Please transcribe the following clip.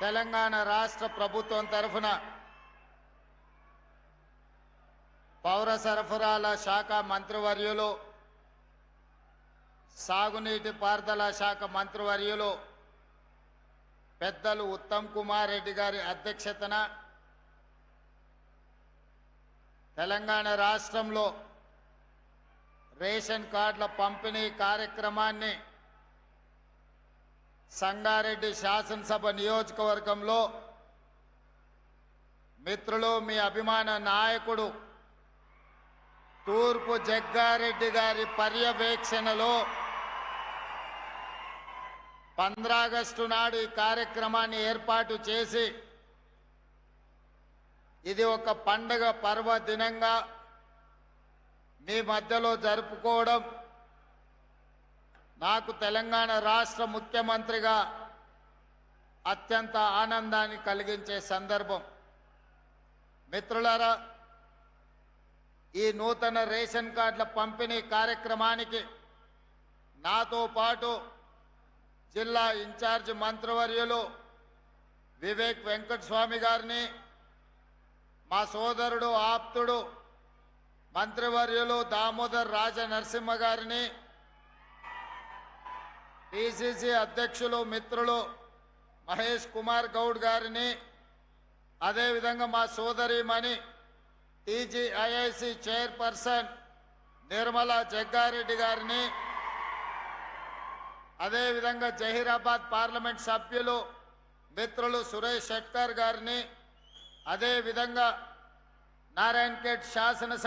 తెలంగాణ రాష్ట్ర ప్రభుత్వం తరఫున పౌర సరఫరాల శాఖ మంత్రివర్యులు, సాగునీటి పారుదల శాఖ మంత్రివర్యులు పెద్దలు ఉత్తమ్ కుమార్ రెడ్డి గారి అధ్యక్షతన తెలంగాణ రాష్ట్రంలో రేషన్ కార్డుల పంపిణీ కార్యక్రమాన్ని సంగారెడ్డి శాసనసభ నియోజకవర్గంలో మిత్రులు, మీ అభిమాన నాయకుడు తూర్పు జగ్గారెడ్డి గారి పర్యవేక్షణలో 15 ఆగస్టు నాడు ఈ కార్యక్రమాన్ని ఏర్పాటు చేసి ఇది ఒక పండగ పర్వదినంగా మీ మధ్యలో జరుపుకోవడం నాకు తెలంగాణ రాష్ట్ర ముఖ్యమంత్రిగా అత్యంత ఆనందాన్ని కలిగించే సందర్భం. మిత్రులారా, ఈ నూతన రేషన్ కార్డుల పంపిణీ కార్యక్రమానికి నాతో పాటు జిల్లా ఇన్ఛార్జ్ మంత్రివర్యులు వివేక్ వెంకటస్వామి గారిని, మా సోదరుడు ఆప్తుడు మంత్రివర్యులు దామోదర్ రాజ నరసింహ గారిని, పిసిసి అధ్యక్షులు మిత్రులు మహేష్ కుమార్ గౌడ్ గారిని, అదేవిధంగా మా సోదరిమణి టీజీఐఐసి చైర్పర్సన్ నిర్మలా జగ్గారెడ్డి గారిని, అదేవిధంగా జహీరాబాద్ పార్లమెంట్ సభ్యులు మిత్రులు సురేష్ షెట్కర్ గారిని, అదేవిధంగా నారాయణఖేడ్ శాసనసభ